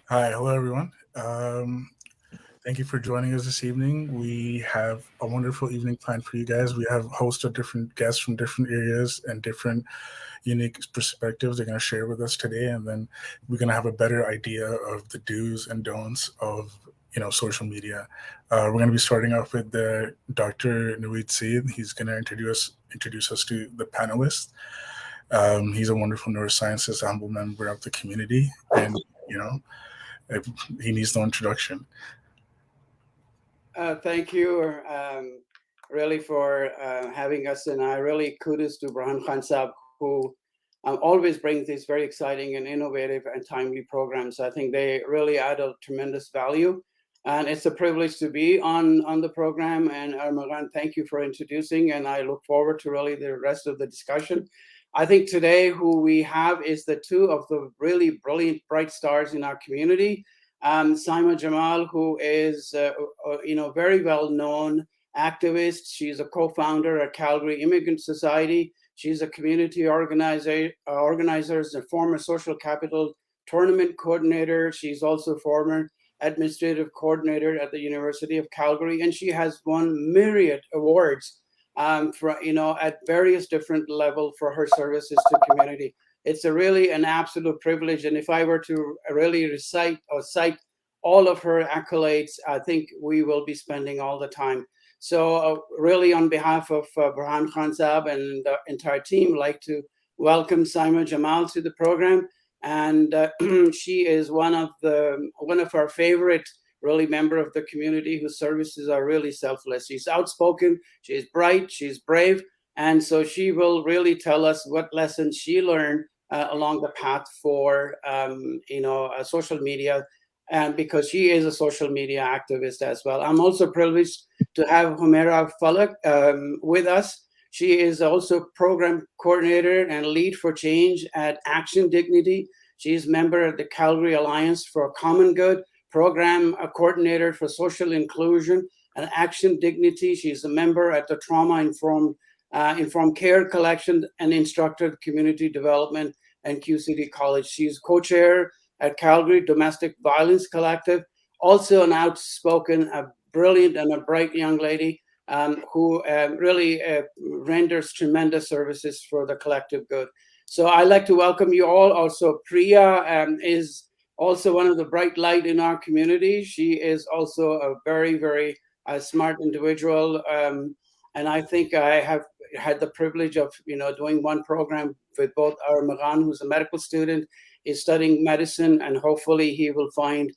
Hi, hello everyone. Thank you for joining us this evening. We have a wonderful evening planned for you guys. We have a host of different guests from different areas and different unique perspectives they're going to share with us today, and then we're going to have a better idea of the do's and don'ts of social media. We're going to be starting off with Dr. Naweed Syed. He's going to introduce us to the panelists. He's a wonderful neuroscientist, a humble member of the community, and you know if he needs no introduction. Thank you, really, for having us. And I really kudos to Burhan Khan Saab, who always brings these very exciting and innovative and timely programs. I think they really add a tremendous value. And it's a privilege to be on the program. And Arghman, thank you for introducing. And I look forward to really the rest of the discussion. I think today who we have is the two of the really brilliant, bright stars in our community. Saima Jamal, who is very well known activist. She's a co-founder at Calgary Immigrant Society. She's a community organizer, a former social capital tournament coordinator. She's also former administrative coordinator at the University of Calgary, and she has won myriad awards for at various different levels for her services to community. It's a really an absolute privilege, and if I were to really recite or cite all of her accolades, I think we will be spending all the time. So, really, on behalf of Burhan Khan Saab and the entire team, like to welcome Saima Jamal to the program. And she is one of our favorite, really, member of the community whose services are really selfless. She's outspoken, she's bright, she's brave, and so she will really tell us what lessons she learned along the path for social media, and because she is a social media activist as well. I'm also privileged to have Humaira Falak with us. She is also program coordinator and lead for change at Action Dignity. She is member of the Calgary Alliance for Common Good, program coordinator for social inclusion and Action Dignity. She's a member at the Trauma Informed Care Collection and instructor community development and QCD College. She's co-chair at Calgary Domestic Violence Collective, also an outspoken, a brilliant, and a bright young lady who really renders tremendous services for the collective good. So I'd like to welcome you all. Also, Priya is also one of the bright light in our community. She is also a very, very smart individual. And I think I have had the privilege of, doing one program with both Arghman, who's a medical student, is studying medicine, and hopefully he will find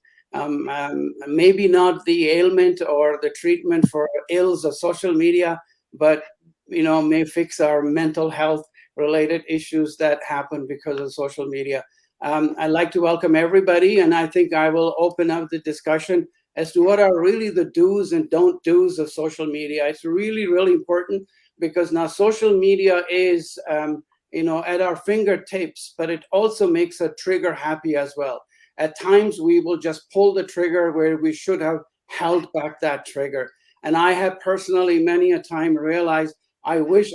maybe not the ailment or the treatment for ills of social media, but may fix our mental health related issues that happen because of social media. I'd like to welcome everybody, and I think I will open up the discussion as to what are really the do's and don't do's of social media. It's really, really important because now social media is at our fingertips, but it also makes a trigger happy as well. At times, we will just pull the trigger where we should have held back that trigger. And I have personally many a time realized I wish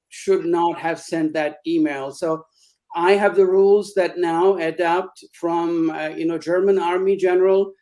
should not have sent that email. So I have the rules that now adapt from German army general.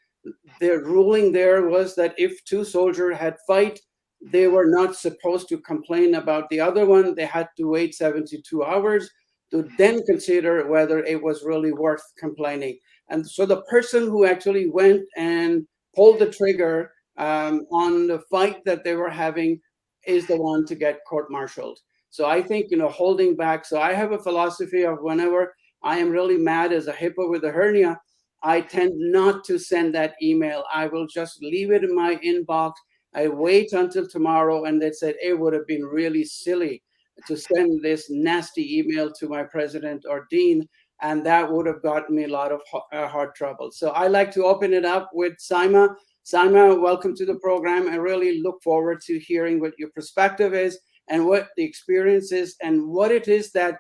The ruling there was that if two soldiers had fight, they were not supposed to complain about the other one. They had to wait 72 hours to then consider whether it was really worth complaining. And so the person who actually went and pulled the trigger on the fight that they were having is the one to get court-martialed. So I think, holding back. So I have a philosophy of whenever I am really mad as a hippo with a hernia, I tend not to send that email. I will just leave it in my inbox. I wait until tomorrow, and they said it would have been really silly to send this nasty email to my president or dean, and that would have gotten me a lot of hard trouble. So I like to open it up with Saima. Saima, welcome to the program. I really look forward to hearing what your perspective is and what the experience is and what it is that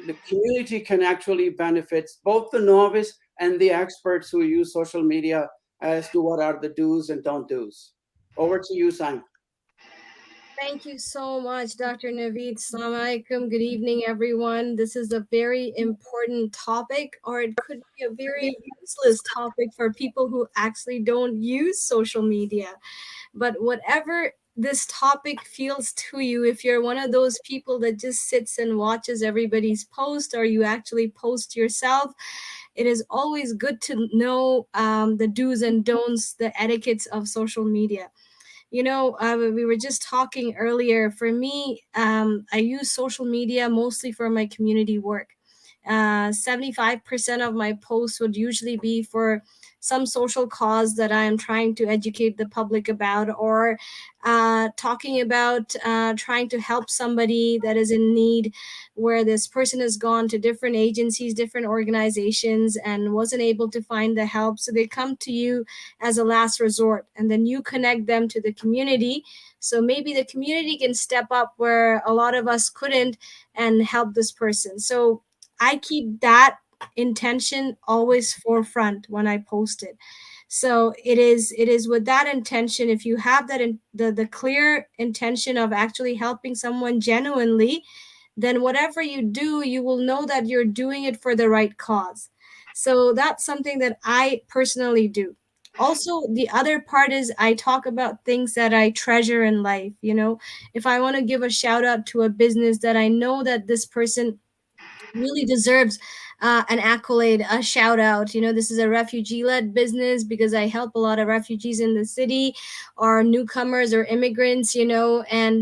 the community can actually benefit both the novice and the experts who use social media as to what are the do's and don't do's. Over to you, Simon. Thank you so much, Dr. Naveed. Assalamu alaikum. Good evening, everyone. This is a very important topic, or it could be a very useless topic for people who actually don't use social media. But whatever this topic feels to you, if you're one of those people that just sits and watches everybody's post, or you actually post yourself, it is always good to know the do's and don'ts, the etiquettes of social media. We were just talking earlier. For me, I use social media mostly for my community work. 75% of my posts would usually be for some social cause that I am trying to educate the public about, or talking about trying to help somebody that is in need, where this person has gone to different agencies, different organizations, and wasn't able to find the help. So they come to you as a last resort, and then you connect them to the community. So maybe the community can step up where a lot of us couldn't and help this person. So I keep that intention always forefront when I post it. So it is with that intention. If you have that the clear intention of actually helping someone genuinely, then whatever you do, you will know that you're doing it for the right cause. So that's something that I personally do. Also, the other part is I talk about things that I treasure in life. If I want to give a shout out to a business that I know that this person really deserves an accolade, a shout out. This is a refugee led business because I help a lot of refugees in the city, or newcomers or immigrants, and,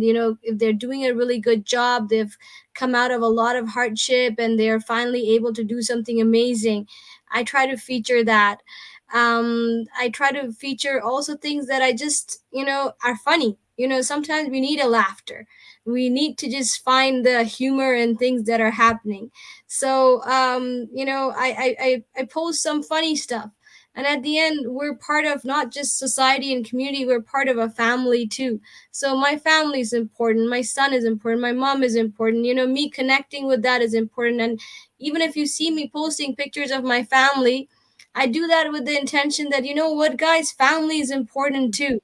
if they're doing a really good job, they've come out of a lot of hardship and they're finally able to do something amazing. I try to feature that. I try to feature also things that I just, are funny. Sometimes we need a laughter. We need to just find the humor in things that are happening. So I post some funny stuff, and at the end, we're part of not just society and community, we're part of a family too. So my family is important, my son is important, my mom is important. Me connecting with that is important. And even if you see me posting pictures of my family, I do that with the intention that, what, guys, family is important too.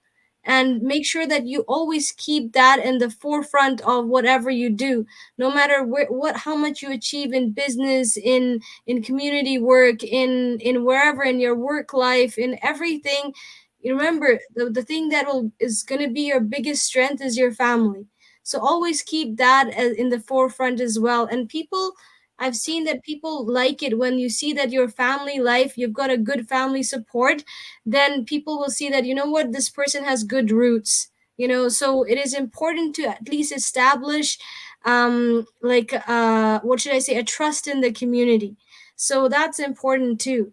And make sure that you always keep that in the forefront of whatever you do, no matter how much you achieve in business, in community work, in wherever, in your work life, in everything. You remember, the thing that is going to be your biggest strength is your family. So always keep that in the forefront as well. And people, I've seen that people like it when you see that your family life, you've got a good family support. Then people will see that, what, this person has good roots. So it is important to at least establish, like, what should I say, a trust in the community. So that's important too.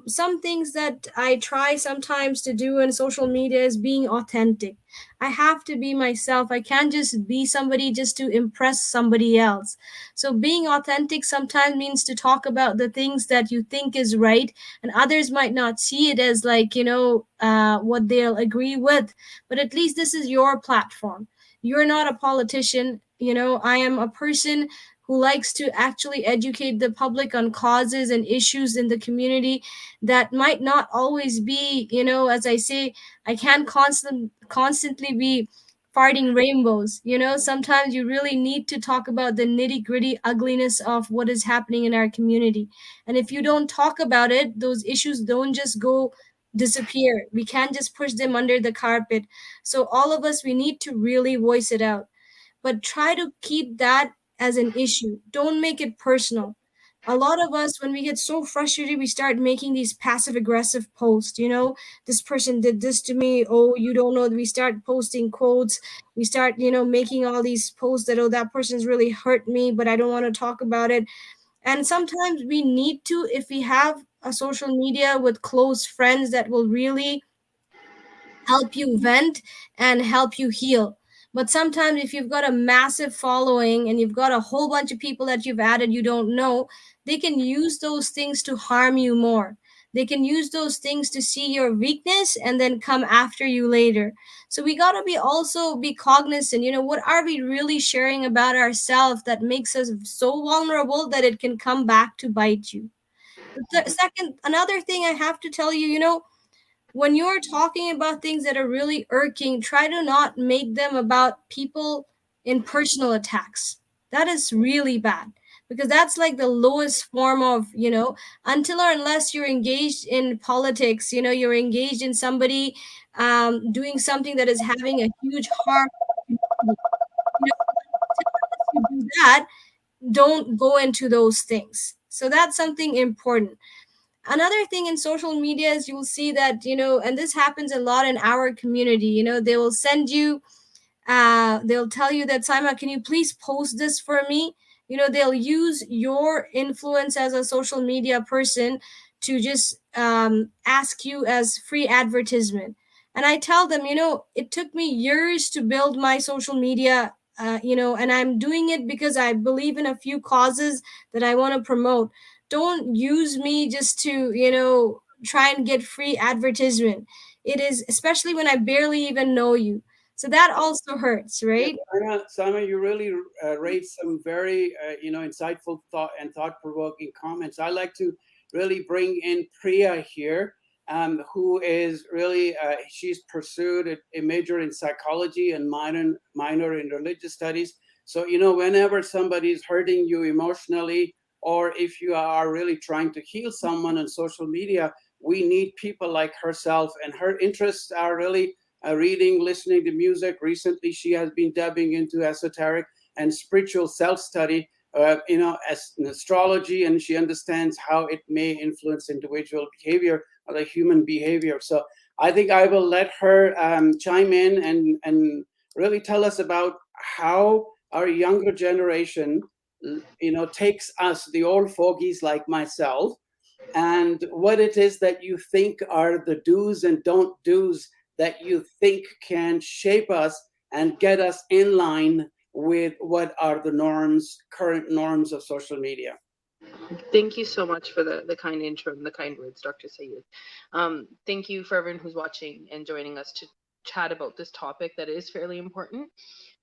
Some things that I try sometimes to do in social media is being authentic. I have to be myself. I can't just be somebody just to impress somebody else. So being authentic sometimes means to talk about the things that you think is right, and others might not see it as, like, what they'll agree with. But at least this is your platform. You're not a politician. I am a person who likes to actually educate the public on causes and issues in the community that might not always be, as I say, I can't constantly be farting rainbows. Sometimes you really need to talk about the nitty gritty ugliness of what is happening in our community. And if you don't talk about it, those issues don't just go disappear. We can't just push them under the carpet. So all of us, we need to really voice it out, but try to keep that as an issue. Don't make it personal. A lot of us, when we get so frustrated, we start making these passive aggressive posts. This person did this to me. Oh, you don't know. We start posting quotes. We start, making all these posts that, oh, that person's really hurt me, but I don't want to talk about it. And sometimes we need to, if we have a social media with close friends that will really help you vent and help you heal. But sometimes, if you've got a massive following and you've got a whole bunch of people that you've added you don't know, they can use those things to harm you more. They can use those things to see your weakness and then come after you later. So we got to be cognizant, what are we really sharing about ourselves that makes us so vulnerable that it can come back to bite you. Second, another thing I have to tell you, when you're talking about things that are really irking, try to not make them about people in personal attacks. That is really bad, because that's like the lowest form of, until or unless you're engaged in politics, you're engaged in somebody doing something that is having a huge harm. Until unless you do that, don't go into those things. So that's something important. Another thing in social media is you'll see that, and this happens a lot in our community, they will send you, they'll tell you that, Saima, can you please post this for me? They'll use your influence as a social media person to just ask you as free advertisement. And I tell them, it took me years to build my social media, and I'm doing it because I believe in a few causes that I want to promote. Don't use me just to, try and get free advertisement. It is, especially when I barely even know you. So that also hurts, Yeah, right? Saima, you really raised some very insightful thought-provoking comments. I like to really bring in Priya here, who is really she's pursued a major in psychology and minor in religious studies. So whenever somebody's hurting you emotionally, or if you are really trying to heal someone on social media, we need people like herself, and her interests are really reading, listening to music. Recently, she has been dabbing into esoteric and spiritual self-study, as in astrology, and she understands how it may influence individual behavior or the human behavior. So I think I will let her chime in and really tell us about how our younger generation, takes us, the old fogies like myself, and what it is that you think are the do's and don't do's that you think can shape us and get us in line with what are the norms, current norms of social media. Thank you so much for the kind intro and the kind words, Dr. Syed. Thank you for everyone who's watching and joining us to chat about this topic that is fairly important.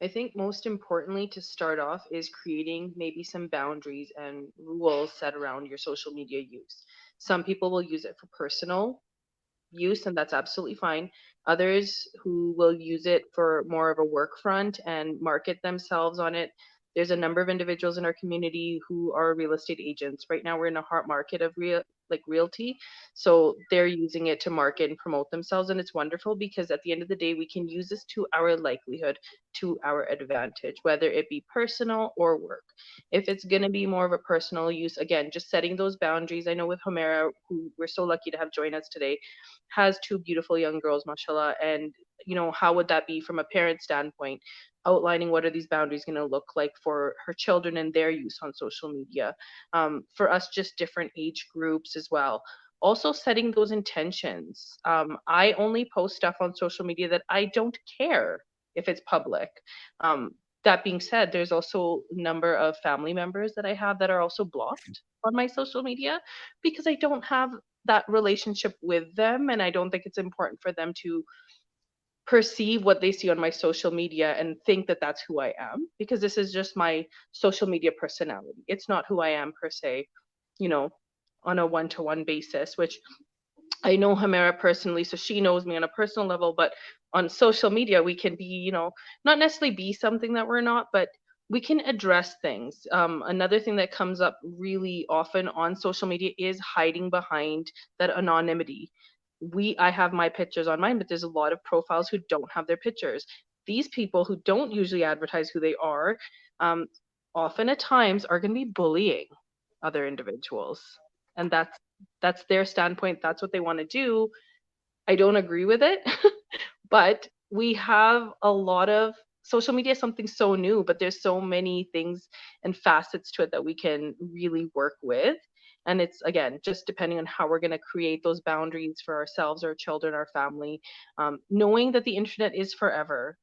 I think most importantly to start off is creating maybe some boundaries and rules set around your social media use. Some people will use it for personal use, and that's absolutely fine. Others who will use it for more of a work front and market themselves on it. There's a number of individuals in our community who are real estate agents. Right now, we're in a hot market of realty, so they're using it to market and promote themselves, and it's wonderful because at the end of the day, we can use this to our likelihood, to our advantage, whether it be personal or work. If it's going to be more of a personal use, again, just setting those boundaries. I know with Humaira, who we're so lucky to have join us today, has two beautiful young girls, mashallah. And, how would that be from a parent standpoint? Outlining what are these boundaries going to look like for her children and their use on social media. For us, just different age groups as well. Also, setting those intentions. I only post stuff on social media that I don't care if it's public. That being said, there's also a number of family members that I have that are also blocked on my social media because I don't have that relationship with them, and I don't think it's important for them to perceive what they see on my social media and think that that's who I am, because this is just my social media personality. It's not who I am per se, you know, on a one-to-one basis, which I know Humaira personally, so she knows me on a personal level, but on social media, we can be, not necessarily be something that we're not, but we can address things. Another thing that comes up really often on social media is hiding behind that anonymity. I have my pictures on mine, but there's a lot of profiles who don't have their pictures. These people who don't usually advertise who they are, um, often at times are going to be bullying other individuals, and that's their standpoint. That's what they want to do. I don't agree with it, but we have a lot of social media is something so new, but there's so many things and facets to it that we can really work with. And it's, again, just depending on how we're going to create those boundaries for ourselves, our children, our family, knowing that the internet is forever.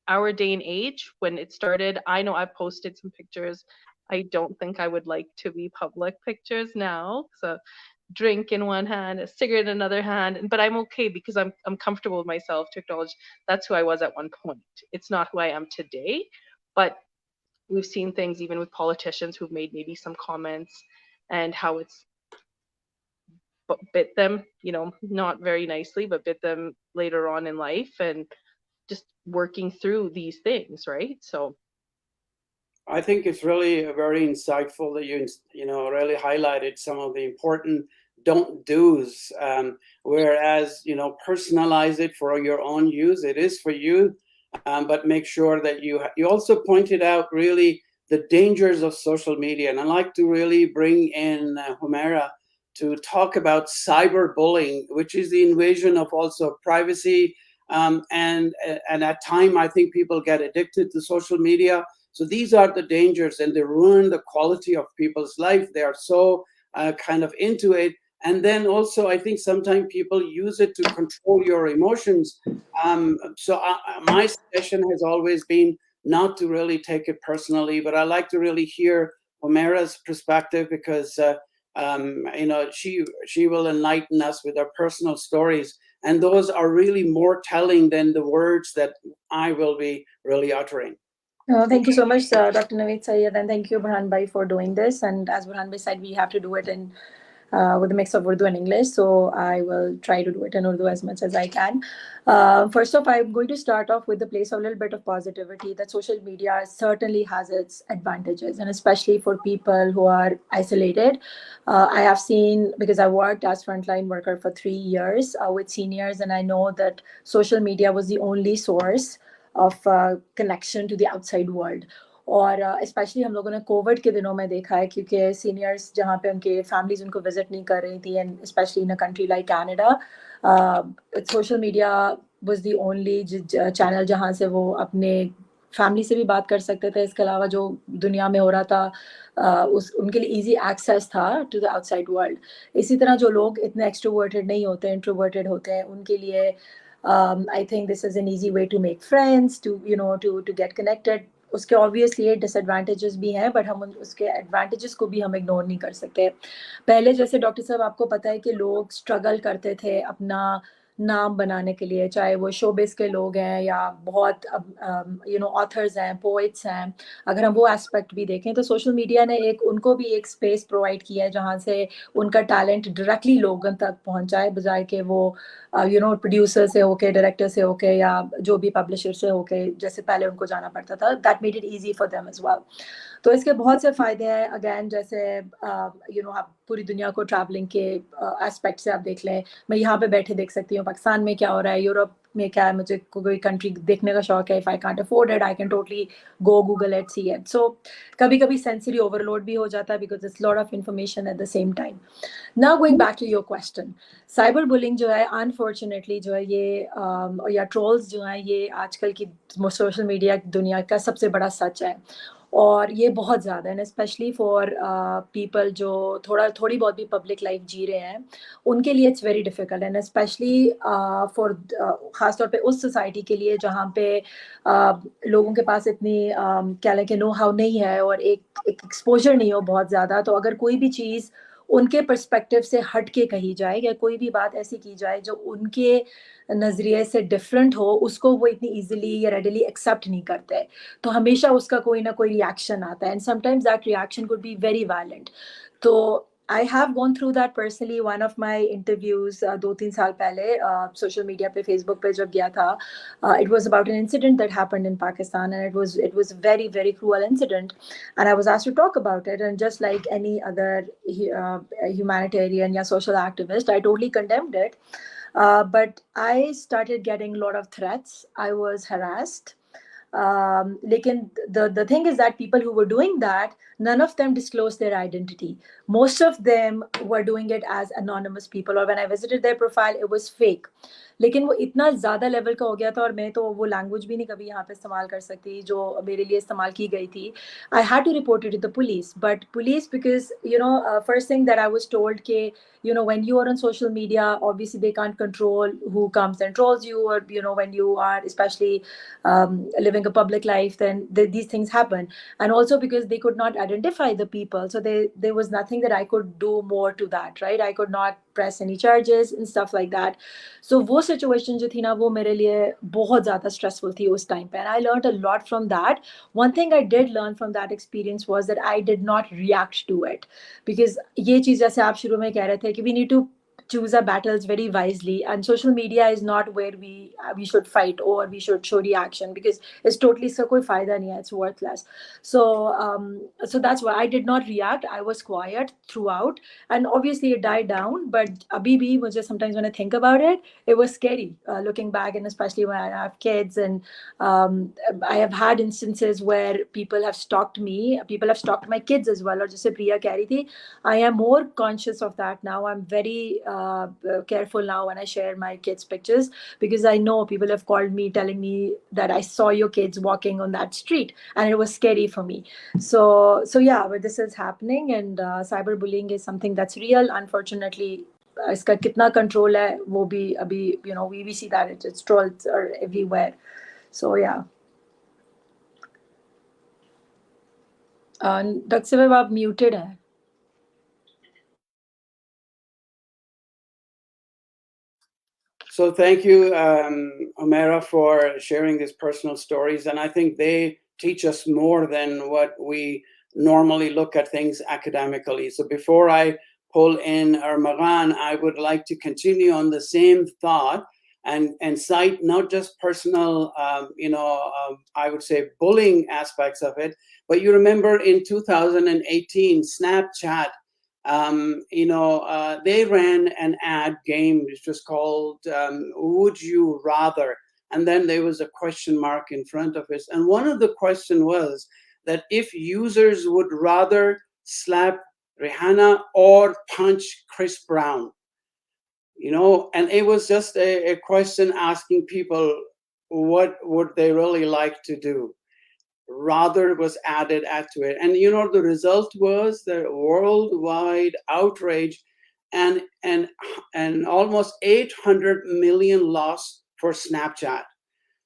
Our day and age, when it started, I know I've posted some pictures. I don't think I would like to be public pictures now. So drink in one hand, a cigarette in another hand, but I'm okay because I'm comfortable with myself to acknowledge that's who I was at one point. It's not who I am today, but we've seen things even with politicians who've made maybe some comments and how it's bit them, not very nicely, but bit them later on in life, and just working through these things, right? So I think it's really very insightful that you really highlighted some of the important don't do's. Whereas personalize it for your own use. It is for you, but make sure that you also pointed out really the dangers of social media. And I'd like to really bring in Humaira to talk about cyberbullying, which is the invasion of also privacy. And at time, I think people get addicted to social media. So these are the dangers, and they ruin the quality of people's life. They are so kind of into it. And then also, I think sometimes people use it to control your emotions. So my suggestion has always been not to really take it personally, but I like to really hear Humaira's perspective, because she will enlighten us with her personal stories, and those are really more telling than the words that I will be really uttering. Thank you so much, Dr. Naweed Syed, and thank you, Burhan Bhai, for doing this. And as Burhan Bhai said, we have to do it in with a mix of Urdu and English. So I will try to do it in Urdu as much as I can. First off, I'm going to start off with the place of a little bit of positivity, that social media certainly has its advantages, and especially for people who are isolated. I have seen, because I worked as frontline worker for 3 years with seniors, and I know that social media was the only source of connection to the outside world. और specially हम लोगों ने Covid के दिनों में देखा है, क्योंकि सीनियर्स जहाँ पे उनके फैमिलीज उनको विजिट नहीं कर रही थी, and specially in a country like Canada, social media was the only channel जहाँ से वो अपने फैमिली से भी बात कर सकते थे. इसके अलावा जो दुनिया में हो रहा था उनके लिए इजी एक्सेस था टू द आउटसाइड वर्ल्ड. इसी तरह जो लोग इतने एक्सट्रोवर्टेड नहीं होते, इंट्रोवर्टेड होते हैं, उनके लिए I think this is an easy way to make friends, to get connected. उसके ऑब्वियसली डिसएडवांटेजेस भी हैं, बट हम उसके एडवांटेजेस को भी हम इग्नोर नहीं कर सकते. पहले जैसे डॉक्टर साहब आपको पता है कि लोग स्ट्रगल करते थे अपना नाम बनाने के लिए, चाहे वो शोबिस के लोग हैं या बहुत ऑथर्स हैं, पोइट्स हैं. अगर हम वो एस्पेक्ट भी देखें तो सोशल मीडिया ने उनको भी एक स्पेस प्रोवाइड किया है जहाँ से उनका टैलेंट डायरेक्टली लोगों तक पहुँचाए, बजाय के वो प्रोड्यूसर से होके, डायरेक्टर से होके, या जो भी पब्लिशर से होके जैसे पहले उनको जाना पड़ता था. That made it easy for them as well. तो इसके बहुत से फ़ायदे हैं. अगैन जैसे आप पूरी दुनिया को ट्रैवलिंग के एस्पेक्ट से आप देख लें. मैं यहाँ पे बैठे देख सकती हूँ पाकिस्तान में क्या हो रहा है, यूरोप में क्या है. मुझे कोई कंट्री देखने का शौक है, if I can't afford it, I can totally go Google it, see it. So कभी कभी सेंसरी ओवरलोड भी हो जाता है, because it's lot of information at the same time. Now going back to your question, cyber bullying जो है unfortunately जो है ये या ट्रोल्स जो हैं, ये आजकल की सोशल मीडिया दुनिया का सबसे बड़ा सच है. और ये बहुत ज़्यादा है, स्पेशली फॉर पीपल जो थोड़ी बहुत भी पब्लिक लाइफ जी रहे हैं, उनके लिए it's very difficult. And specially for ख़ास तौर पे उस सोसाइटी के लिए जहाँ पे लोगों के पास इतनी क्या लें कि नो हाउ नहीं है और एक एक्सपोजर नहीं हो बहुत ज़्यादा. तो अगर कोई भी चीज़ उनके पर्सपेक्टिव से हट के कही जाए, या कोई भी बात ऐसी की जाए जो उनके नज़रिए से डिफरेंट हो, उसको वो इतनी इजीली या रेडिली एक्सेप्ट नहीं करते. तो हमेशा उसका कोई ना कोई रिएक्शन आता है, and sometimes that reaction could be very violent. तो I have gone through that personally. One of my interviews 2-3 साल पहले social media पे, Facebook पे जब गया था, it was about an incident that happened in Pakistan, and it was very very cruel incident, and I was asked to talk about it. And just like any other humanitarian या social activist, I totally condemned it. But I started getting a lot of threats. I was harassed. Lekin the thing is that people who were doing that, none of them disclosed their identity. Most of them were doing it as anonymous people, or when I visited their profile, it was fake. लेकिन वो इतना ज़्यादा level का हो गया था, और मैं तो वो लैंग्वेज भी नहीं कभी यहाँ पे इस्तेमाल कर सकती जो मेरे लिए इस्तेमाल की गई थी. I had to report it to the police, but police, because first thing that I was told के when you are on social media, obviously they can't control who comes and trolls you, or when you are especially living a public life, then these things happen. And also because they could not identify the people, so there was nothing that I could do more to that, right? I could not press any charges and stuff like that. So वो situation जो थी ना, वो मेरे लिए बहुत ज़्यादा stressful थी उस time पे, and I learned a lot from that. One thing I did learn from that experience was that I did not react to it, because ये चीज़ जैसे आप शुरू में कह रहे थे कि we need to choose our battles very wisely. And social media is not where we should fight or we should show reaction, because it's totally इसका कोई फायदा नहीं है, it's worthless. So that's why I did not react. I was quiet throughout, and obviously it died down. But abhi bhi mujhe sometimes when I think about it, it was scary looking back, and especially when I have kids. And I have had instances where people have stalked me, people have stalked my kids as well. Or just Priya keh rahi thi, I am more conscious of that now. I'm very careful now when I share my kids' pictures, because I know people have called me telling me that I saw your kids walking on that street, and it was scary for me. So yeah, but this is happening, and cyberbullying is something that's real. Unfortunately, इसका कितना control है वो भी अभी, we see that it's trolls are everywhere. So yeah. Dr. Sibab, आप muted है. So thank you, Humaira, for sharing these personal stories. And I think they teach us more than what we normally look at things academically. So before I pull in Arghman, I would like to continue on the same thought and cite not just personal, I would say bullying aspects of it, but you remember in 2018, Snapchat, they ran an ad game which was called Would You Rather? And then there was a question mark in front of it. And one of the question was that if users would rather slap Rihanna or punch Chris Brown, and it was just a question asking people what would they really like to do. Rather was added to it, and the result was the worldwide outrage and almost 800 million loss for Snapchat.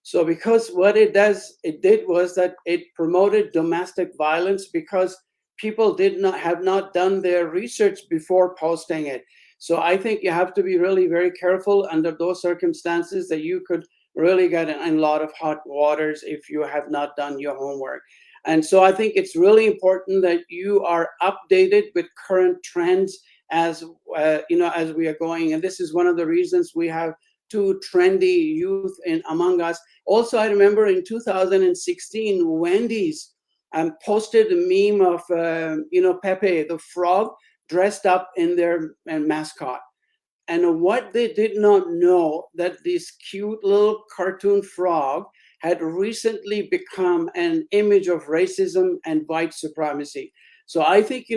So because what it did was that it promoted domestic violence, because people have not done their research before posting it. So I think you have to be really very careful under those circumstances, that you could really get in a lot of hot waters if you have not done your homework. And so I think it's really important that you are updated with current trends as we are going. And this is one of the reasons we have two trendy youth among us. Also, I remember in 2016, Wendy's posted a meme of Pepe the frog dressed up in their mascot. And what they did not know, that this cute little cartoon frog had recently become an image of racism and white supremacy. So I think,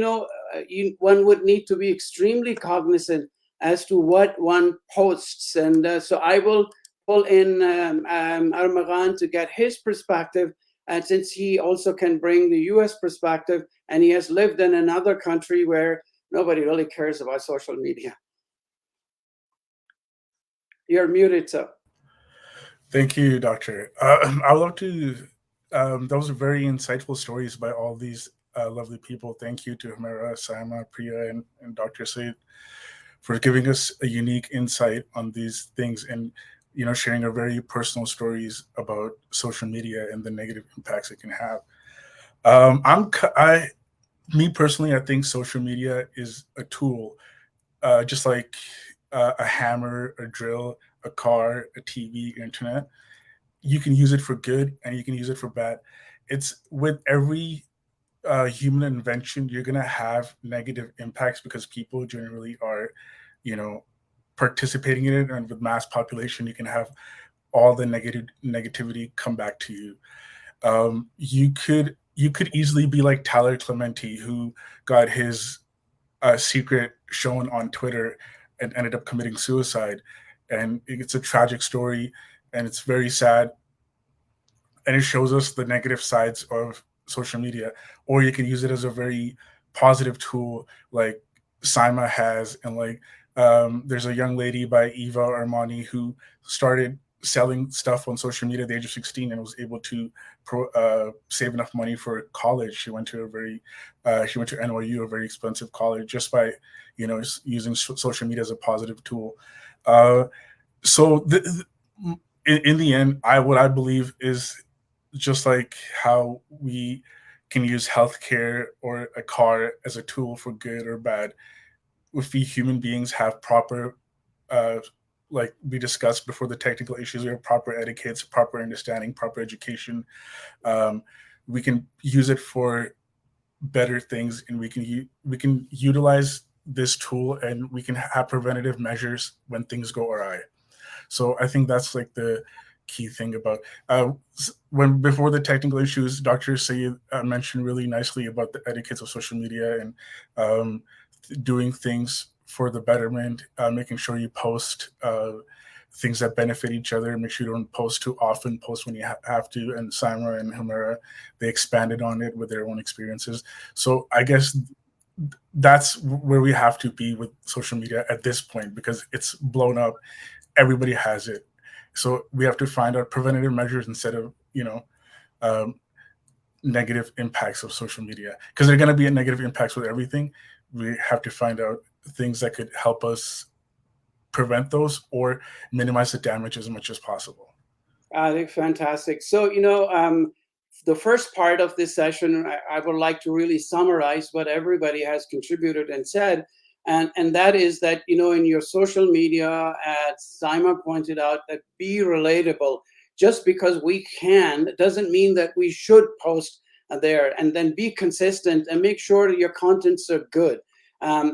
one would need to be extremely cognizant as to what one posts. And so I will pull in Arghman to get his perspective, and since he also can bring the US perspective, and he has lived in another country where nobody really cares about social media. You're muted, sir. Thank you, Doctor. I would love to. Those are very insightful stories by all these lovely people. Thank you to Humaira, Saima, Priya, and Dr. Syed for giving us a unique insight on these things, and sharing our very personal stories about social media and the negative impacts it can have. Me personally, I think social media is a tool, just like a hammer, a drill, a car, a TV, internet. You can use it for good and you can use it for bad. It's with every human invention, you're going to have negative impacts because people generally are, participating in it. And with mass population, you can have all the negativity come back to you. You could easily be like Tyler Clementi, who got his secret shown on Twitter and ended up committing suicide. And it's a tragic story, and it's very sad. And it shows us the negative sides of social media. Or you can use it as a very positive tool, like Saima has. And there's a young lady by Eva Armani who started selling stuff on social media at the age of 16 and was able to save enough money for college. She went to NYU, a very expensive college, just by using social media as a positive tool. In the end, what I believe is just like how we can use healthcare or a car as a tool for good or bad. if we human beings have proper, uh, like we discussed before, the technical issues, we have proper etiquettes, proper understanding, proper education, um, we can use it for better things, and we can utilize this tool, and we can have preventative measures when things go awry. So I think that's like the key thing about, when before the technical issues, Dr. Syed mentioned really nicely about the etiquettes of social media, and um, doing things for the betterment, making sure you post things that benefit each other. Make sure you don't post too often, post when you have to. And Saima and Humaira, they expanded on it with their own experiences. So I guess that's where we have to be with social media at this point, because it's blown up. Everybody has it. So we have to find out preventative measures instead of, um, negative impacts of social media, because there are going to be negative impacts with everything. We have to find out things that could help us prevent those or minimize the damage as much as possible. I think fantastic. So, the first part of this session, I would like to really summarize what everybody has contributed and said. And that is that, in your social media, as Saima pointed out, that be relatable. Just because we can doesn't mean that we should post there, and then be consistent and make sure that your contents are good.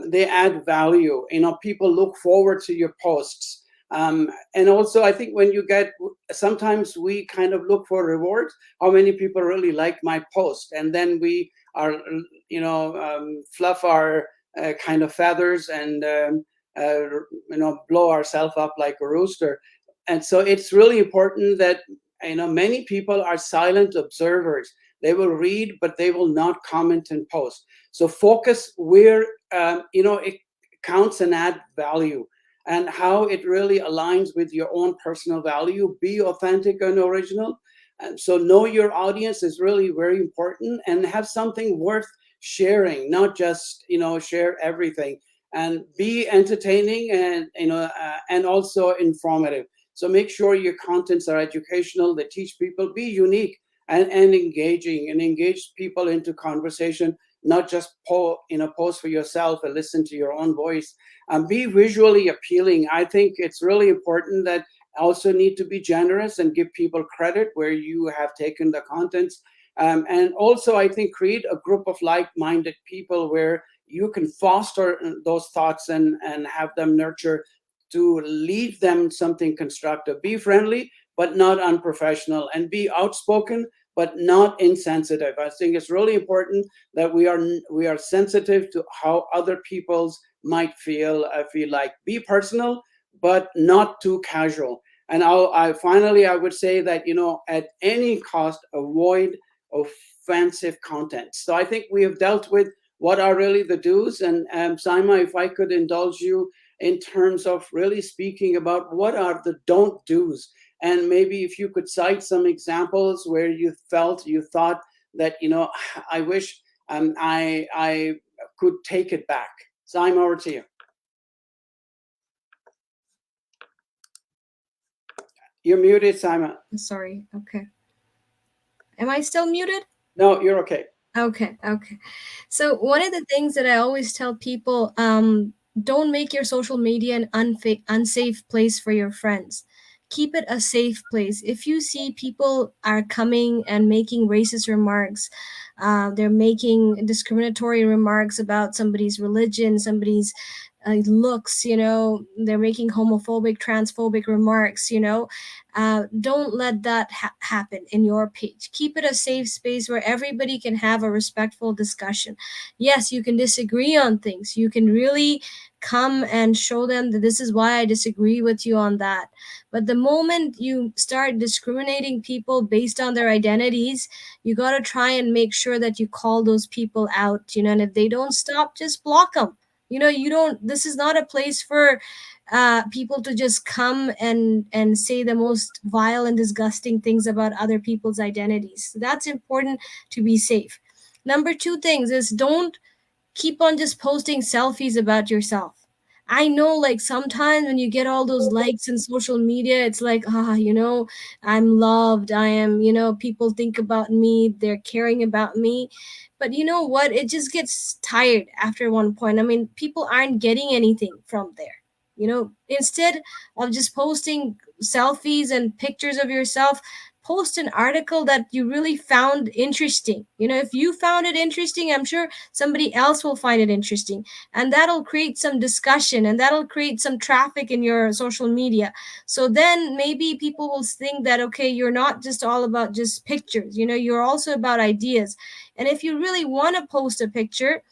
They add value. People look forward to your posts. And also, I think when you get, sometimes we kind of look for rewards, how many people really like my post, and then we are, fluff our kind of feathers and, blow ourselves up like a rooster. And so it's really important that, many people are silent observers. They will read, but they will not comment and post. So focus where, it counts and add value, and how it really aligns with your own personal value. Be authentic and original. And so know your audience is really very important, and have something worth sharing, not just, share everything. And be entertaining and, and also informative. So make sure your contents are educational, that teach people. Be unique and engaging, and engage people into conversation, not just post for yourself and listen to your own voice. Be visually appealing. I think it's really important that also need to be generous and give people credit where you have taken the contents. And also, I think, create a group of like-minded people where you can foster those thoughts and have them nurture to lead them something constructive. Be friendly, but not unprofessional, and be outspoken, but not insensitive. I think it's really important that we are sensitive to how other people's might feel like. Be personal, but not too casual. And finally, I would say that, at any cost, avoid offensive content. So I think we have dealt with what are really the do's. And Saima, if I could indulge you in terms of really speaking about what are the don't do's, and maybe if you could cite some examples where you thought that, I wish I could take it back. Saima, over to you. You're muted, Saima. Sorry. Okay. Am I still muted? No, you're okay. Okay. So one of the things that I always tell people, don't make your social media an unsafe place for your friends. Keep it a safe place. If you see people are coming and making racist remarks, they're making discriminatory remarks about somebody's religion, somebody's looks, they're making homophobic, transphobic remarks, don't let that happen in your page. Keep it a safe space where everybody can have a respectful discussion. Yes, you can disagree on things. You can really come and show them that this is why I disagree with you on that. But the moment you start discriminating people based on their identities, you got to try and make sure that you call those people out, and if they don't stop, just block them. This is not a place for people to just come and say the most vile and disgusting things about other people's identities. So that's important, to be safe. Number two things is, don't keep on just posting selfies about yourself. I know, like, sometimes when you get all those likes in social media, it's like, I'm loved. I am, people think about me. They're caring about me. But you know what? It just gets tired after one point. I mean, people aren't getting anything from there. Instead of just posting selfies and pictures of yourself, post an article that you really found interesting. If you found it interesting, I'm sure somebody else will find it interesting. And that'll create some discussion and that'll create some traffic in your social media. So then maybe people will think that, okay, you're not just all about just pictures, you're also about ideas. And if you really want to post a picture,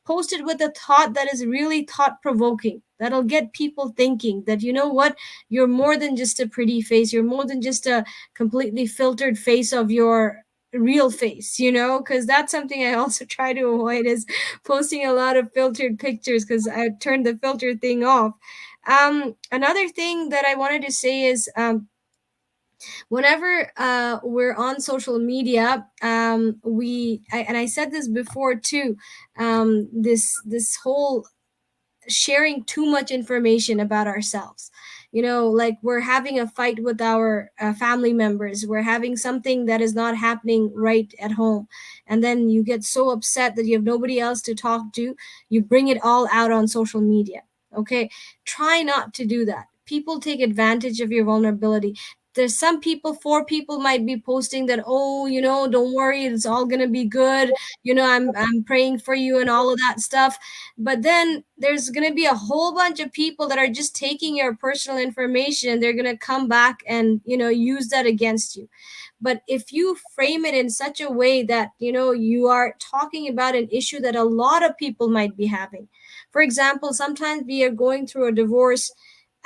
post it with a thought that is really thought provoking. That'll get people thinking that, you know what, you're more than just a pretty face. You're more than just a completely filtered face of your real face, because that's something I also try to avoid, is posting a lot of filtered pictures, because I turned the filter thing off. Another thing that I wanted to say is, whenever we're on social media, and I said this before too, this whole sharing too much information about ourselves. Like we're having a fight with our family members, we're having something that is not happening right at home, and then you get so upset that you have nobody else to talk to. You bring it all out on social media. Okay, try not to do that. People take advantage of your vulnerability. There's some people, 4 people might be posting that, oh, don't worry, it's all gonna be good, I'm praying for you and all of that stuff. But then there's going to be a whole bunch of people that are just taking your personal information, and they're going to come back and use that against you. But if you frame it in such a way that you are talking about an issue that a lot of people might be having. For example, sometimes we are going through a divorce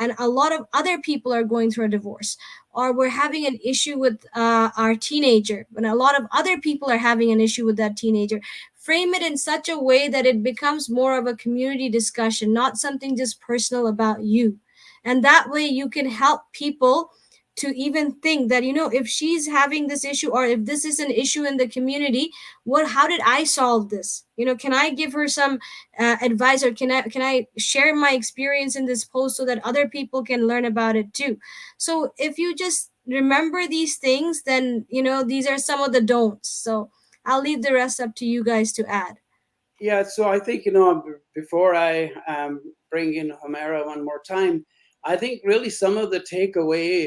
and a lot of other people are going through a divorce, or we're having an issue with our teenager and a lot of other people are having an issue with that teenager. Frame it in such a way that it becomes more of a community discussion, not something just personal about you. And that way you can help people to even think that, if she's having this issue, or if this is an issue in the community, how did I solve this? Can I give her some advice, or can I share my experience in this post so that other people can learn about it too? So if you just remember these things, then these are some of the don'ts. So I'll leave the rest up to you guys to add. Yeah, so I think, before I bring in Humaira one more time, I think really some of the takeaway,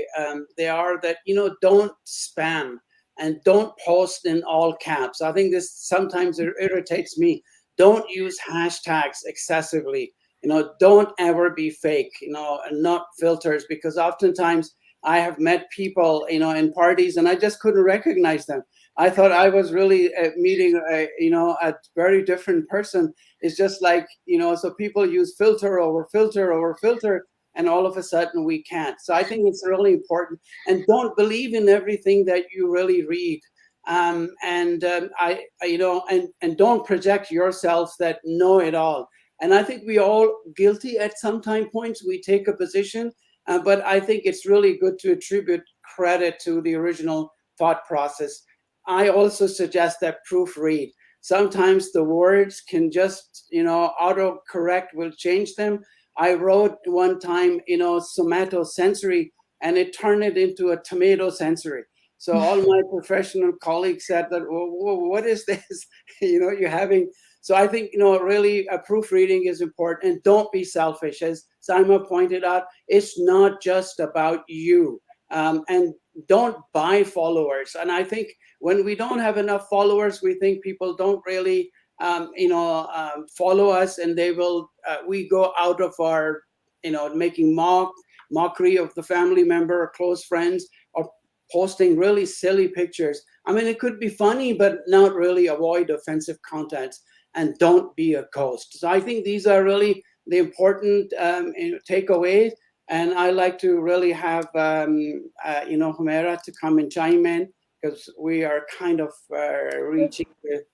they are that, don't spam and don't post in all caps. I think this sometimes irritates me. Don't use hashtags excessively. Don't ever be fake, and not filters, because oftentimes I have met people, in parties, and I just couldn't recognize them. I thought I was really meeting a very different person. It's just like, so people use filter over filter over filter, and all of a sudden we can't. So I think it's really important. And don't believe in everything that you really read. And don't project yourself that know it all. And I think we all guilty at some time points. We take a position, but I think it's really good to attribute credit to the original thought process. I also suggest that proofread. Sometimes the words can just, auto-correct will change them. I wrote one time, somatosensory, and it turned it into a tomato sensory. So all my professional colleagues said that, well, what is this? You're having. So I think, really proofreading is important, and don't be selfish. As Saima pointed out, it's not just about you. And don't buy followers. And I think when we don't have enough followers, we think people don't really, follow us, and they will. We go out of our, making mockery of the family member or close friends, or posting really silly pictures. I mean, it could be funny, but not really. Avoid offensive content, and don't be a ghost. So I think these are really the important takeaways. And I like to really have, Humaira to come and chime in, because we are kind of reaching the.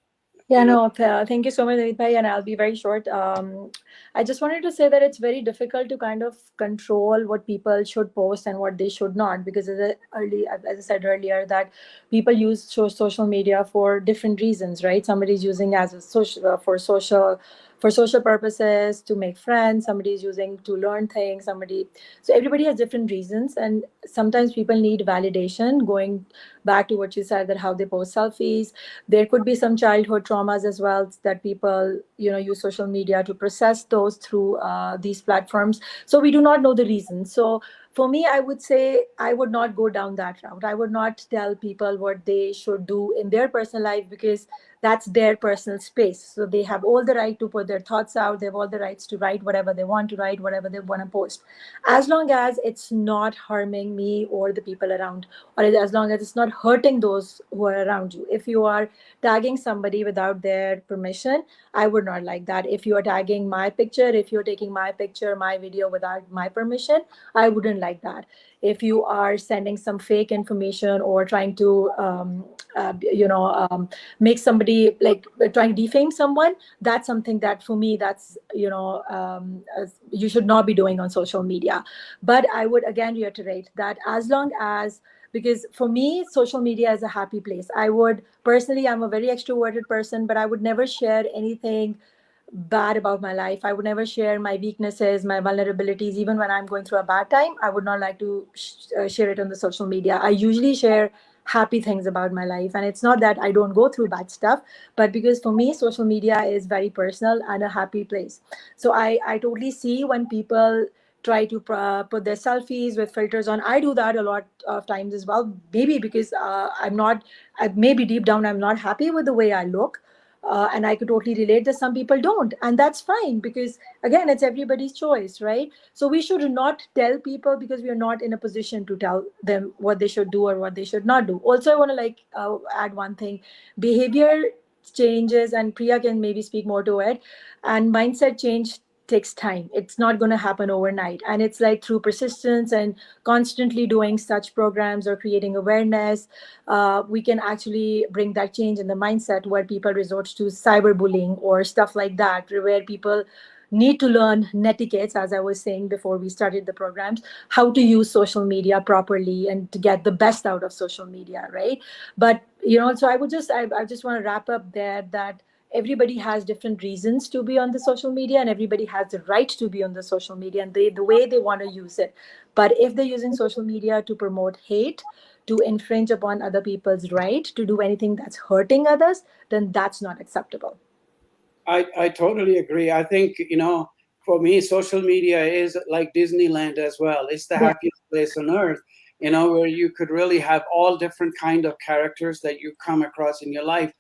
Yeah, no, thank you so much, Naweed Bhai, and I'll be very short. I just wanted to say that it's very difficult to kind of control what people should post and what they should not, because as I said earlier, that people use social media for different reasons, right? Somebody's using as a social for social for social purposes, to make friends, somebody is using to learn things, so everybody has different reasons. And sometimes people need validation. Going back to what you said, that how they post selfies, there could be some childhood traumas as well, that people, use social media to process those through these platforms. So we do not know the reason. So for me, I would say I would not go down that route. I would not tell people what they should do in their personal life, because that's their personal space. So they have all the right to put their thoughts out. They have all the rights to write whatever they want to write, whatever they want to post, as long as it's not harming me or the people around, or as long as it's not hurting those who are around you. If you are tagging somebody without their permission, I would not like that. If you are tagging my picture, if you're taking my picture, my video without my permission, I wouldn't like that. If you are sending some fake information or trying to make somebody, like trying to defame someone, that's something that for me, that's you should not be doing on social media. But I would again reiterate that, as long as, because for me, social media is a happy place. I would personally, I'm a very extroverted person, but I would never share anything bad about my life. I would never share my weaknesses, my vulnerabilities. Even when I'm going through a bad time, I would not like to share it on the social media. I usually share happy things about my life. And it's not that I don't go through bad stuff, but because for me, social media is very personal and a happy place. So I totally see when people try to put their selfies with filters on. I do that a lot of times as well, maybe because maybe deep down, I'm not happy with the way I look. And I could totally relate that some people don't. And that's fine, because again, it's everybody's choice, right? So we should not tell people, because we are not in a position to tell them what they should do or what they should not do. Also, I want to add one thing. Behavior changes, and Priya can maybe speak more to it. And mindset change takes time. It's not going to happen overnight. And it's like through persistence and constantly doing such programs or creating awareness, we can actually bring that change in the mindset, where people resort to cyberbullying or stuff like that, where people need to learn netiquettes, as I was saying before we started the programs, how to use social media properly and to get the best out of social media, right? But so I just want to wrap up there, that everybody has different reasons to be on the social media, and everybody has the right to be on the social media, and the way they want to use it. But if they're using social media to promote hate, to infringe upon other people's right, to do anything that's hurting others, then that's not acceptable. I totally agree. I think, for me, social media is like Disneyland as well. It's the happiest place on earth, where you could really have all different kind of characters that you come across in your life.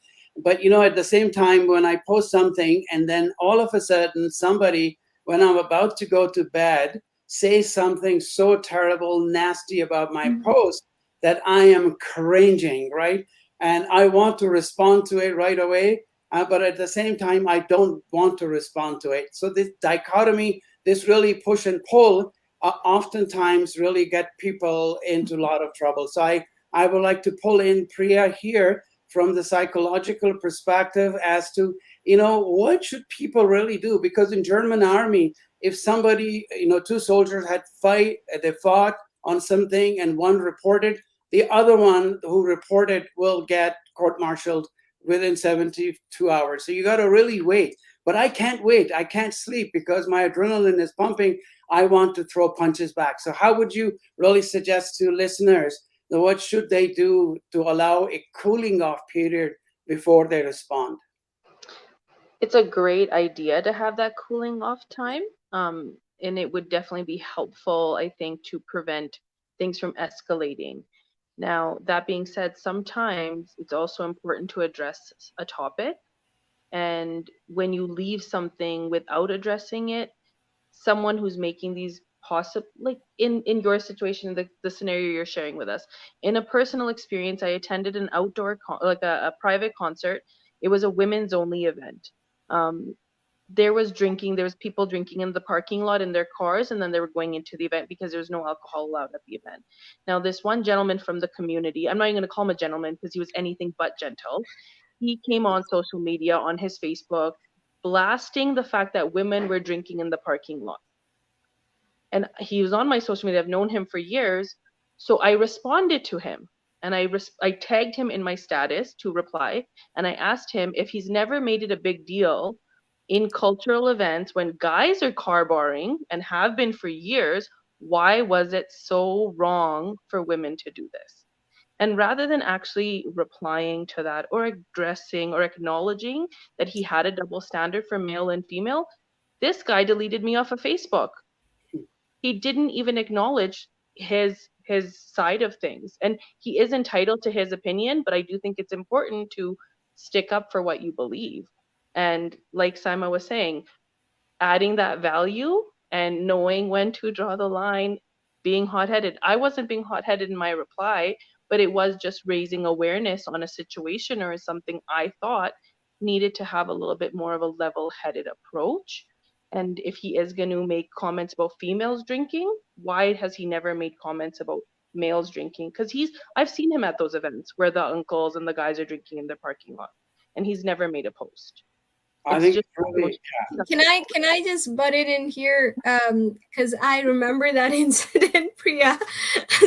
But, at the same time, when I post something and then all of a sudden somebody, when I'm about to go to bed, says something so terrible, nasty about my post, that I am cringing, right? And I want to respond to it right away. But at the same time, I don't want to respond to it. So this dichotomy, this really push and pull, oftentimes really get people into a lot of trouble. So I would like to pull in Priya here from the psychological perspective as to, what should people really do? Because in German army, if somebody, two soldiers they fought on something and one reported, the other one who reported will get court-martialed within 72 hours. So you got to really wait. But I can't wait. I can't sleep because my adrenaline is pumping. I want to throw punches back. So how would you really suggest to listeners that what should they do to allow a cooling off period before they respond? It's a great idea to have that cooling off time. And it would definitely be helpful, I think, to prevent things from escalating. Now, that being said, sometimes it's also important to address a topic. And when you leave something without addressing it, someone who's making these possible, like in your situation, the scenario you're sharing with us, in a personal experience, I attended an outdoor, a private concert. It was a women's only event. There was people drinking in the parking lot in their cars, and then they were going into the event because there was no alcohol allowed at the event. Now, this one gentleman from the community, I'm not even going to call him a gentleman because he was anything but gentle. He came on social media, on his Facebook, blasting the fact that women were drinking in the parking lot. And he was on my social media. I've known him for years. So I responded to him, and I tagged him in my status to reply. And I asked him if he's never made it a big deal in cultural events when guys are car borrowing and have been for years, why was it so wrong for women to do this? And rather than actually replying to that or addressing or acknowledging that he had a double standard for male and female, this guy deleted me off of Facebook. He didn't even acknowledge his side of things. And he is entitled to his opinion, but I do think it's important to stick up for what you believe. And like Saima was saying, adding that value and knowing when to draw the line, being hot-headed. I wasn't being hot-headed in my reply, but it was just raising awareness on a situation or something I thought needed to have a little bit more of a level-headed approach. And if he is going to make comments about females drinking, why has he never made comments about males drinking? Because I've seen him at those events where the uncles and the guys are drinking in the parking lot, and he's never made a post. I think it's really, Can I just butt it in here? Because I remember that incident, Priya.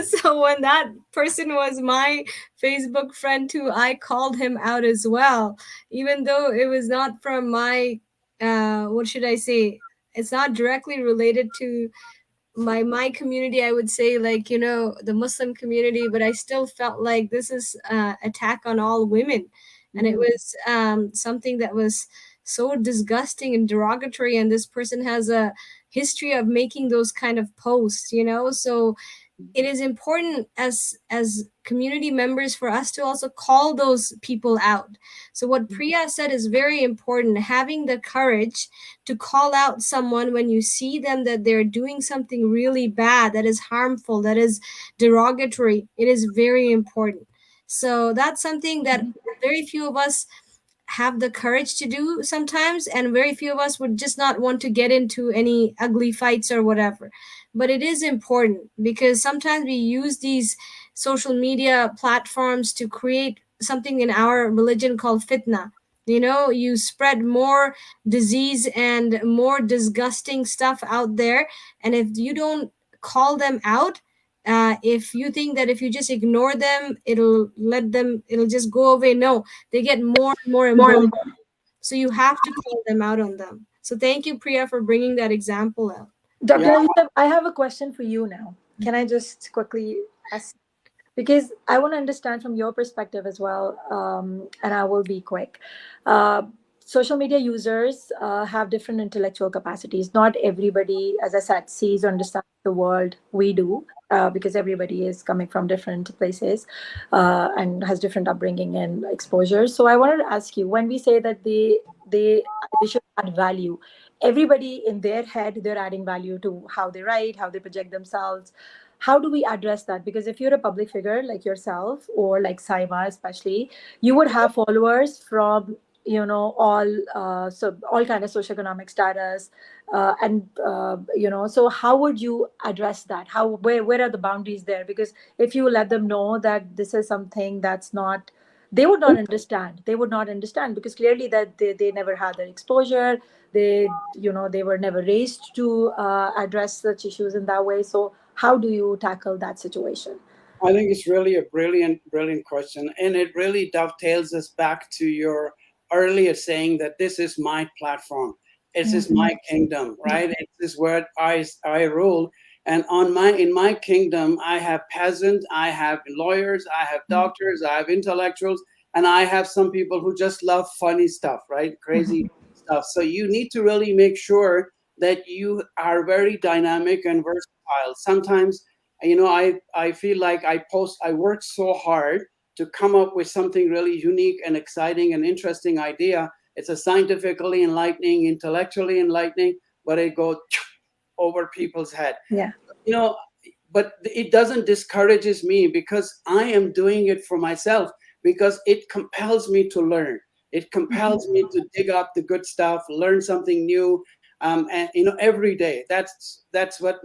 So when that person was my Facebook friend too, I called him out as well, even though it was not from my what should I say? It's not directly related to my community. I would say, like, the Muslim community, but I still felt like this is attack on all women, and it was something that was so disgusting and derogatory, and this person has a history of making those kind of posts, so it is important as community members for us to also call those people out. So what Priya said is very important, having the courage to call out someone when you see them that they're doing something really bad, that is harmful, that is derogatory. It is very important. So that's something that very few of us have the courage to do sometimes, and very few of us would just not want to get into any ugly fights or whatever. But it is important because sometimes we use these social media platforms to create something in our religion called fitna. You spread more disease and more disgusting stuff out there, and if you don't call them out, if you think that if you just ignore them, it'll just go away. No, they get more and more involved. So you have to call them out on them. So thank you, Priya, for bringing that example out. Dr. Yeah. Naweed, I have a question for you now. Can I just quickly ask? Because I want to understand from your perspective as well, and I will be quick. Social media users have different intellectual capacities. Not everybody, as I said, sees or understands the world we do, because everybody is coming from different places and has different upbringing and exposure. So I wanted to ask you, when we say that they should add value, everybody in their head, they're adding value to how they write, how they project themselves. How do we address that? Because if you're a public figure like yourself or like Saima especially, you would have followers from all kind of socioeconomic status, so how would you address that? Where are the boundaries there? Because if you let them know that this is something that's not, they would not understand because clearly that they never had that exposure. They were never raised to address such issues in that way. So how do you tackle that situation? I think it's really a brilliant question. And it really dovetails us back to your earlier saying that this is my platform. This is my kingdom, right? This is where I rule. And in my kingdom, I have peasants, I have lawyers, I have doctors, I have intellectuals, and I have some people who just love funny stuff, right? Crazy stuff. So you need to really make sure that you are very dynamic and versatile. Sometimes, I feel like I work so hard to come up with something really unique and exciting and interesting idea. It's a scientifically enlightening, intellectually enlightening, but it goes over people's head. Yeah. But it doesn't discourages me because I am doing it for myself, because it compels me to learn. It compels me to dig up the good stuff, learn something new, and every day. That's what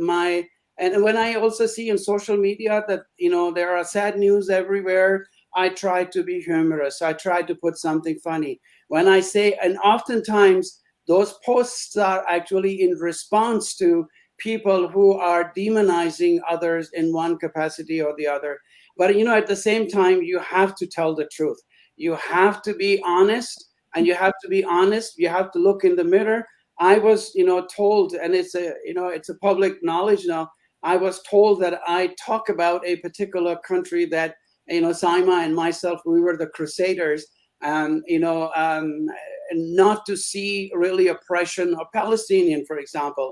and when I also see in social media that there are sad news everywhere, I try to be humorous. I try to put something funny. When I say, and oftentimes those posts are actually in response to people who are demonizing others in one capacity or the other. But at the same time, you have to tell the truth. You have to be honest, and you have to be honest. You have to look in the mirror. I was, told, and it's a public knowledge now. I was told that I talk about a particular country that, Saima and myself, we were the crusaders, not to see really oppression of Palestinian, for example.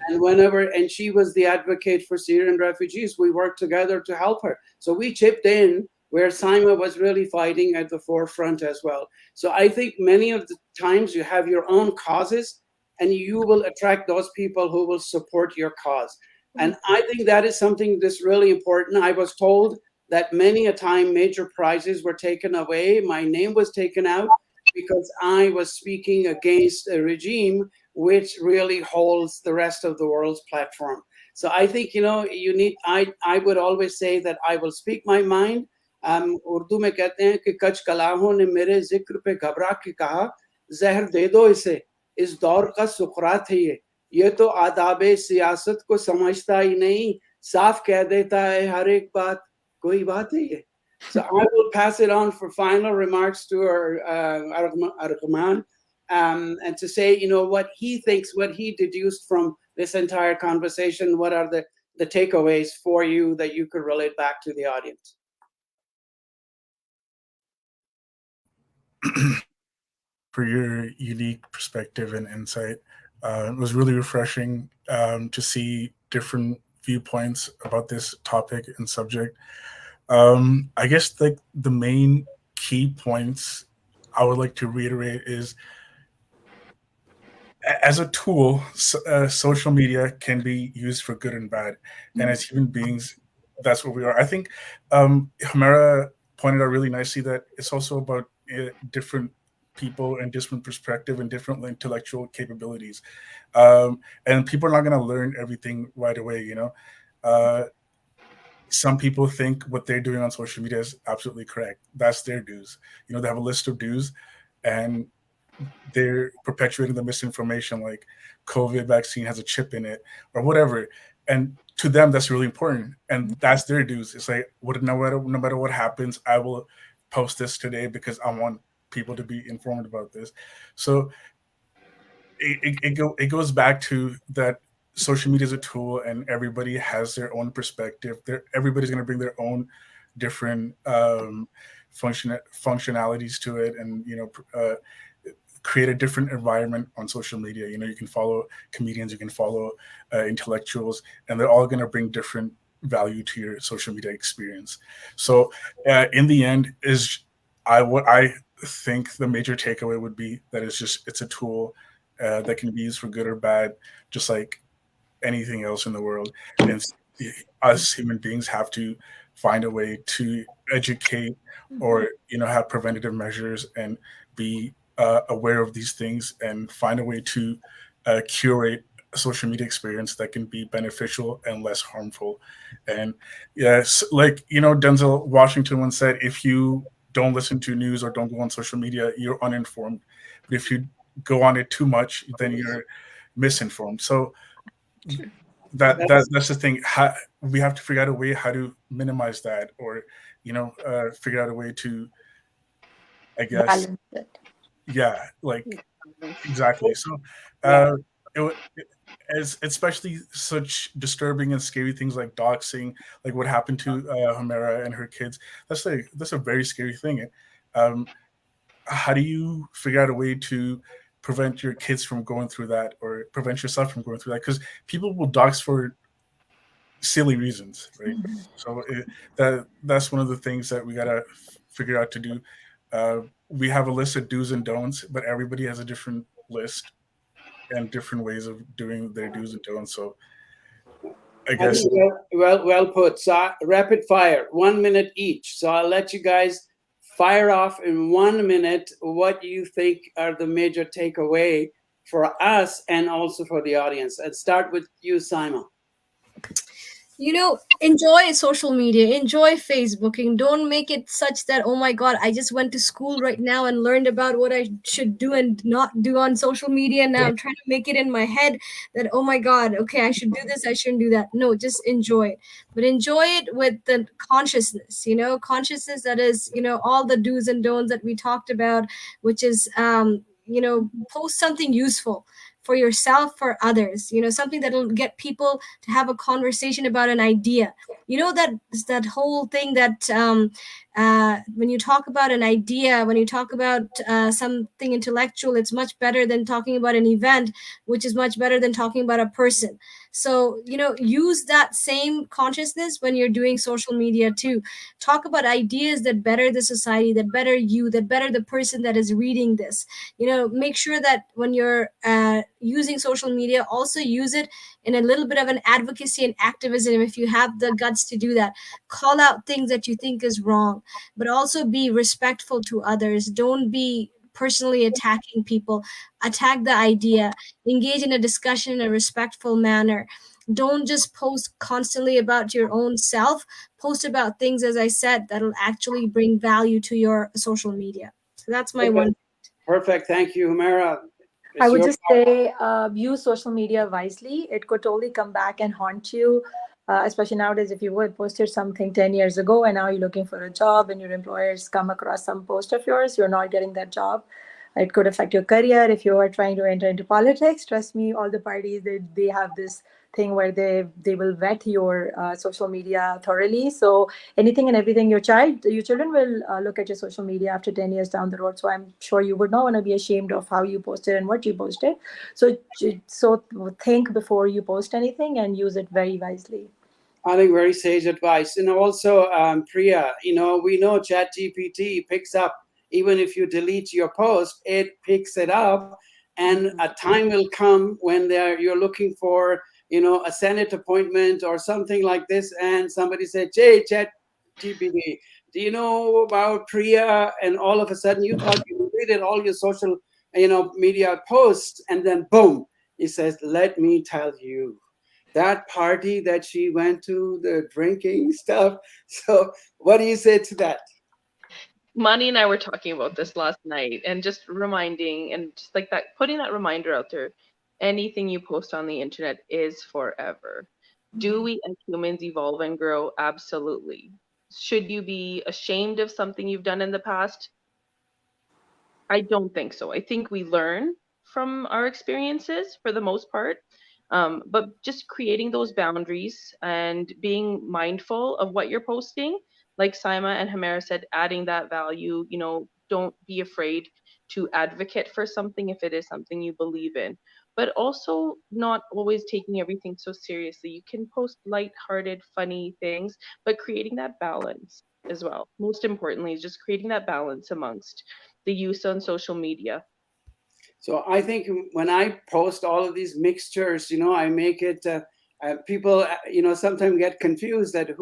And she was the advocate for Syrian refugees. We worked together to help her. So we chipped in where Saima was really fighting at the forefront as well. So I think many of the times you have your own causes and you will attract those people who will support your cause. And I think that is something that's really important. I was told that many a time major prizes were taken away. My name was taken out because I was speaking against a regime which really holds the rest of the world's platform. So I think, I would always say that I will speak my mind. Urdu में कहते हैं कि कच कलाहों ने मेरे जिक्र पे घबरा के कहा, जहर दे दो इसे, इस दौर का सुकरात है ये तो आदाबे सियासत को समझता ही नहीं, साफ कह देता है हर एक बात, कोई बात है ये. So I will pass it on for final remarks to our Arghman, and to say, what he thinks, what he deduced from this entire conversation, what are the takeaways for you that you could relate back to the audience. For your unique perspective and insight. It was really refreshing to see different viewpoints about this topic and subject. I guess the main key points I would like to reiterate is, as a tool, social media can be used for good and bad. And as human beings, that's what we are. I think Humaira pointed out really nicely that it's also about different people and different perspective and different intellectual capabilities. And people are not going to learn everything right away, some people think what they're doing on social media is absolutely correct. That's their dues. They have a list of dues, and they're perpetuating the misinformation like COVID vaccine has a chip in it or whatever. And to them, that's really important. And that's their dues. It's like, no matter what happens, I will post this today because I want people to be informed about this. So it goes back to that social media is a tool and everybody has their own perspective. Everybody's going to bring their own different functionalities to it, and create a different environment on social media. You can follow comedians, you can follow intellectuals, and they're all going to bring different value to your social media experience. So in the end, what I think the major takeaway would be that it's a tool that can be used for good or bad, just like anything else in the world. And us human beings have to find a way to educate or have preventative measures and be aware of these things and find a way to curate a social media experience that can be beneficial and less harmful. And yes, like Denzel Washington once said, if you don't listen to news or don't go on social media, you're uninformed. But if you go on it too much, then you're misinformed. So that's the thing. We have to figure out a way how to minimize that, or figure out a way to, I guess, balance it. Yeah, like exactly. So especially such disturbing and scary things like doxing, like what happened to Humaira and her kids. That's a very scary thing. How do you figure out a way to prevent your kids from going through that, or prevent yourself from going through that? Because people will dox for silly reasons, right? So that's one of the things that we gotta figure out to do. We have a list of do's and don'ts, but everybody has a different list and different ways of doing their do's and don'ts. So I guess well put. So rapid fire, 1 minute each. So I'll let you guys fire off in 1 minute what you think are the major takeaway for us and also for the audience. And start with you, Saima. Enjoy social media, enjoy Facebooking. Don't make it such that, oh my God, I just went to school right now and learned about what I should do and not do on social media. Now I'm trying to make it in my head that, oh my God, okay, I should do this, I shouldn't do that. No, just enjoy it. But enjoy it with the consciousness, consciousness that is, all the do's and don'ts that we talked about, which is, post something useful for yourself, for others, something that'll get people to have a conversation about an idea. That whole thing that when you talk about an idea, when you talk about something intellectual, it's much better than talking about an event, which is much better than talking about a person. So use that same consciousness when you're doing social media too. Talk about ideas that better the society, that better you, that better the person that is reading this. Make sure that when you're using social media, also use it in a little bit of an advocacy and activism if you have the guts to do that. Call out things that you think is wrong, but also be respectful to others. Don't be personally attacking people. Attack the idea. Engage in a discussion in a respectful manner. Don't just post constantly about your own self. Post about things, as I said, that'll actually bring value to your social media. So that's my one. Perfect. Thank you, Humaira. I would just say use social media wisely. It could totally come back and haunt you, especially nowadays. If you would posted something 10 years ago and now you're looking for a job and your employers come across some post of yours, you're not getting that job. It could affect your career. If you are trying to enter into politics, trust me, all the parties, they have this thing where they will vet your social media thoroughly. So anything and everything, your children will look at your social media after 10 years down the road. So I'm sure you would not want to be ashamed of how you posted and what you posted. So think before you post anything and use it very wisely. I think very sage advice. And also, Priya, we know ChatGPT picks up, even if you delete your post, it picks it up. And a time will come when you're looking for, a Senate appointment or something like this. And somebody said, hey, ChatGPT, do you know about Priya? And all of a sudden you thought you deleted all your social, media posts. And then boom, it says, let me tell you. That party that she went to, the drinking stuff. So what do you say to that? Mani and I were talking about this last night and just reminding and just like that, putting that reminder out there. Anything you post on the internet is forever. Do we as humans evolve and grow? Absolutely. Should you be ashamed of something you've done in the past? I don't think so. I think we learn from our experiences for the most part. But just creating those boundaries and being mindful of what you're posting, like Saima and Humaira said, adding that value, don't be afraid to advocate for something if it is something you believe in, but also not always taking everything so seriously. You can post lighthearted, funny things, but creating that balance as well. Most importantly, is just creating that balance amongst the use on social media. So I think when I post all of these mixtures, I make it, people, sometimes get confused that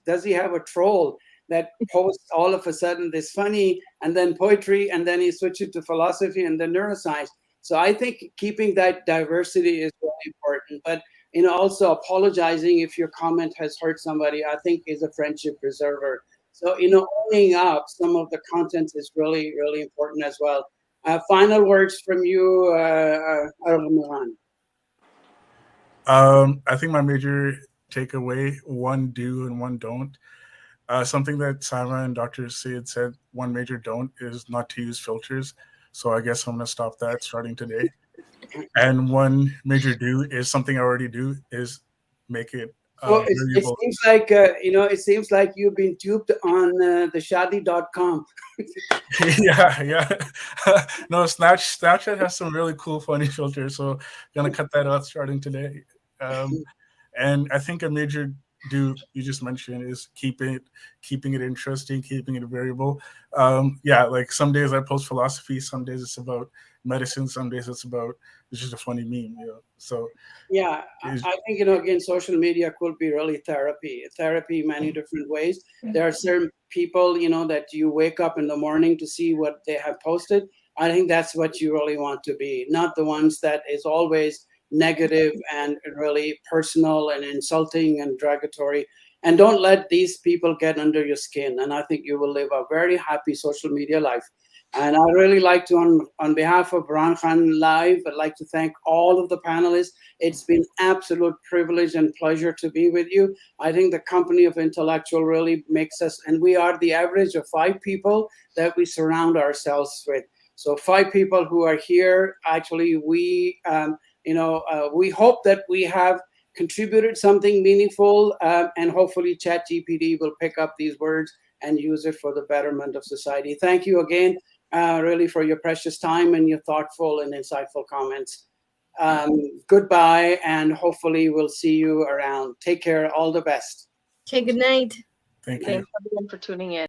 does he have a troll that posts all of a sudden this funny and then poetry and then he switches to philosophy and then neuroscience. So I think keeping that diversity is really important. But, also apologizing if your comment has hurt somebody, I think is a friendship preserver. So, owning up some of the content is really, really important as well. Final words from you, Arghman. I think my major takeaway, one do and one don't. Something that Saima and Dr. Syed said, one major don't is not to use filters. So I guess I'm going to stop that starting today. And one major do is something I already do is make it So it seems like you've been duped on the shadi.com. yeah. No, Snapchat has some really cool, funny filters. So gonna cut that out starting today. And I think a major do you just mentioned is keeping it interesting, keeping it variable. Like some days I post philosophy, some days it's about medicine, some days it's just a funny meme, So yeah, I think again, social media could be really therapy many different ways. There are certain people that you wake up in the morning to see what they have posted. I think that's what you really want to be, not the ones that is always negative and really personal and insulting and derogatory. And don't let these people get under your skin. And I think you will live a very happy social media life. And I really like to, on behalf of Burhan Khan Live, I'd like to thank all of the panelists. It's been absolute privilege and pleasure to be with you. I think the company of intellectual really makes us, and we are the average of 5 people that we surround ourselves with. So 5 people who are here, actually, we hope that we have contributed something meaningful, and hopefully ChatGPT will pick up these words and use it for the betterment of society. Thank you again, really, for your precious time and your thoughtful and insightful comments. Goodbye, and hopefully we'll see you around. Take care. All the best. Okay, good night. Thank you. Thanks everyone for tuning in.